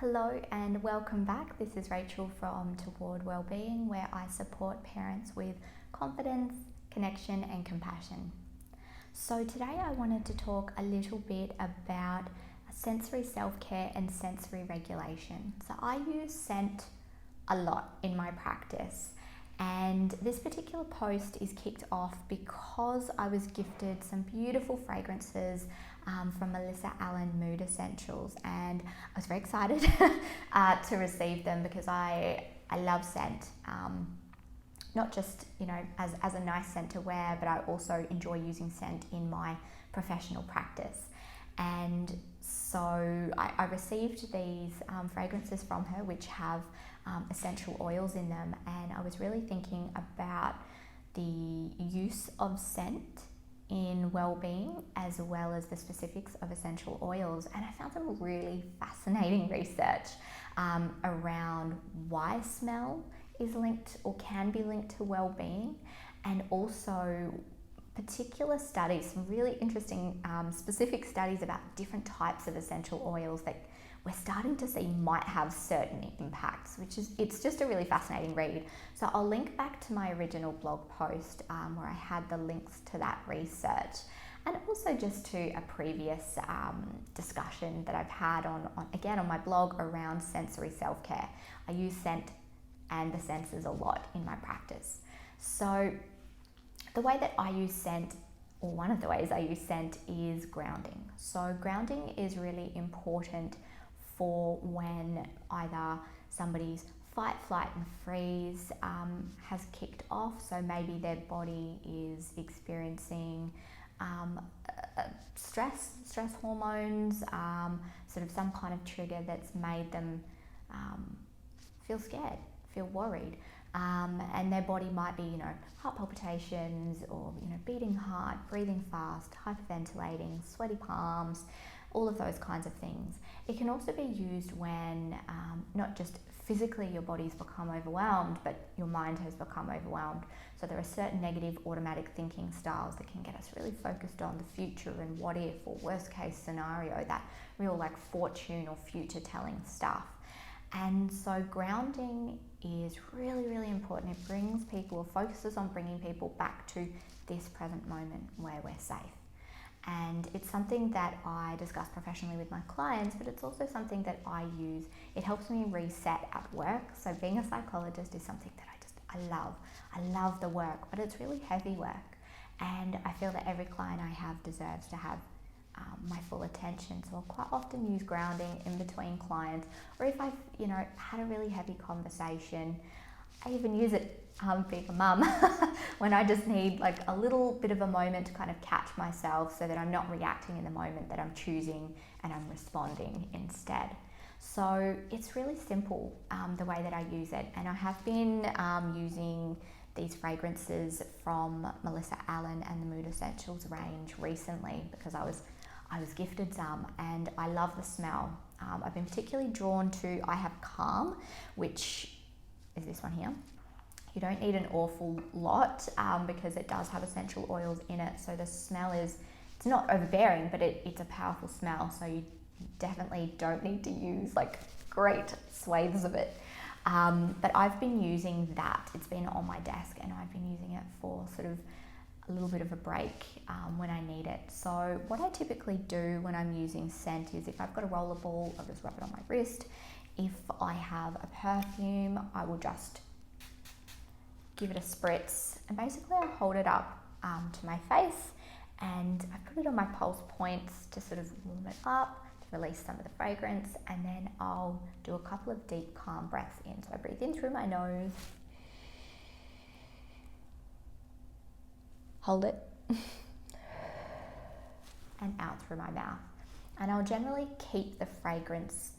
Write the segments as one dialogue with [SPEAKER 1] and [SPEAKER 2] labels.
[SPEAKER 1] Hello and welcome back. This is Rachel from Toward Wellbeing, where I support parents with confidence, connection and compassion. So today I wanted to talk a little bit about sensory self-care and sensory regulation. So I use scent a lot in my practice, and this particular post is kicked off because I was gifted some beautiful fragrances from Melissa Allen Mood Essentials, and I was very excited to receive them because I love scent, not just as a nice scent to wear, but I also enjoy using scent in my professional practice. And so I received these fragrances from her, which have essential oils in them, and I was really thinking about the use of scent in well-being as well as the specifics of essential oils, and I found some really fascinating research around why smell is linked or can be linked to well-being, and also particular studies, some really interesting specific studies about different types of essential oils that we're starting to see might have certain impacts, it's just a really fascinating read. So I'll link back to my original blog post where I had the links to that research, and also just to a previous discussion that I've had on my blog around sensory self-care. I use scent and the senses a lot in my practice. So the way that I use scent, or one of the ways I use scent, is grounding. So grounding is really important for when either somebody's fight, flight and freeze has kicked off. So maybe their body is experiencing stress hormones, sort of some kind of trigger that's made them feel scared, feel worried. And their body might be, heart palpitations or, beating heart, breathing fast, hyperventilating, sweaty palms, all of those kinds of things. It can also be used when not just physically your body's become overwhelmed, but your mind has become overwhelmed. So there are certain negative automatic thinking styles that can get us really focused on the future and what if, or worst case scenario, that real fortune or future telling stuff. And so grounding is really, really important. It brings people, or focuses on bringing people back to this present moment where we're safe. And it's something that I discuss professionally with my clients, but it's also something that I use. It helps me reset at work. So being a psychologist is something that I love. I love the work, but it's really heavy work. And I feel that every client I have deserves to have my full attention. So I'll quite often use grounding in between clients, or if I've had a really heavy conversation. I even use it being a mum when I just need a little bit of a moment to kind of catch myself, so that I'm not reacting in the moment, that I'm choosing and I'm responding instead. So it's really simple the way that I use it, and I have been using these fragrances from Melissa Allen and the Mood Essentials range recently because I was gifted some, and I love the smell. I've been particularly drawn to, I have Calm, which is this one here. You don't need an awful lot because it does have essential oils in it. So the smell it's not overbearing, but it's a powerful smell. So you definitely don't need to use great swathes of it. But I've been using that. It's been on my desk, and I've been using it for sort of a little bit of a break when I need it. So what I typically do when I'm using scent is, if I've got a rollerball, I'll just rub it on my wrist. If I have a perfume, I will just give it a spritz, and basically I'll hold it up to my face, and I put it on my pulse points to sort of warm it up, to release some of the fragrance, and then I'll do a couple of deep, calm breaths in. So I breathe in through my nose, hold it, and out through my mouth. And I'll generally keep the fragrance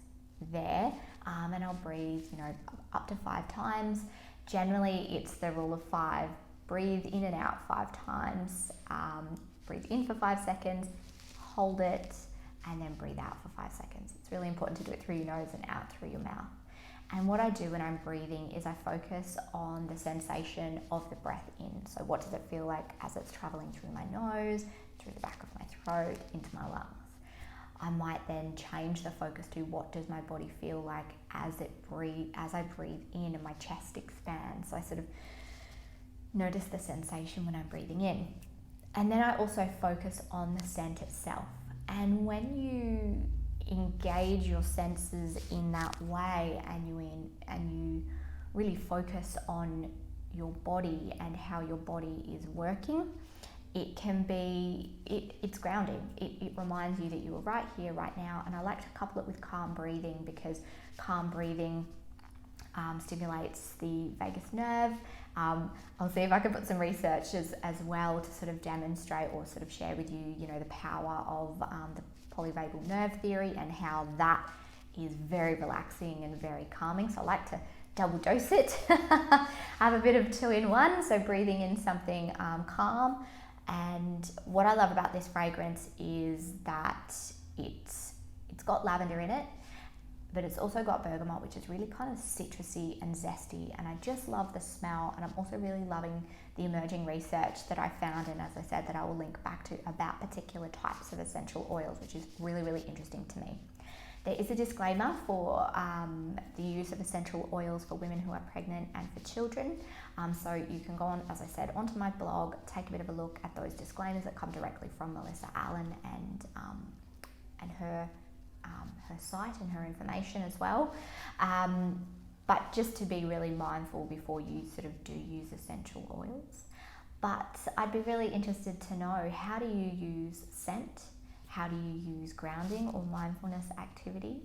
[SPEAKER 1] there, and I'll breathe, up to 5 times. Generally, it's the rule of 5. Breathe in and out 5 times. Breathe in for 5 seconds, hold it, and then breathe out for 5 seconds. It's really important to do it through your nose and out through your mouth. And what I do when I'm breathing is I focus on the sensation of the breath in. So what does it feel like as it's traveling through my nose, through the back of my throat, into my lungs? I might then change the focus to what does my body feel like as I breathe in and my chest expands. So I sort of notice the sensation when I'm breathing in. And then I also focus on the scent itself. And when you engage your senses in that way, and you really focus on your body and how your body is working, it can be, it's grounding. It reminds you that you are right here, right now. And I like to couple it with calm breathing, because calm breathing stimulates the vagus nerve. I'll see if I can put some research as well to sort of demonstrate or sort of share with you, the power of the polyvagal nerve theory and how that is very relaxing and very calming. So I like to double dose it. Have a bit of 2-in-1, so breathing in something calm. And what I love about this fragrance is that it's got lavender in it, but it's also got bergamot, which is really kind of citrusy and zesty. And I just love the smell. And I'm also really loving the emerging research that I found, and as I said, that I will link back to, about particular types of essential oils, which is really, really interesting to me. There is a disclaimer for the use of essential oils for women who are pregnant and for children. So you can go on, as I said, onto my blog, take a bit of a look at those disclaimers that come directly from Melissa Allen and her site and her information as well. But just to be really mindful before you sort of do use essential oils. But I'd be really interested to know, how do you use scent? How do you use grounding or mindfulness activities?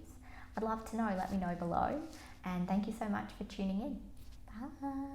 [SPEAKER 1] I'd love to know. Let me know below. And thank you so much for tuning in. Bye.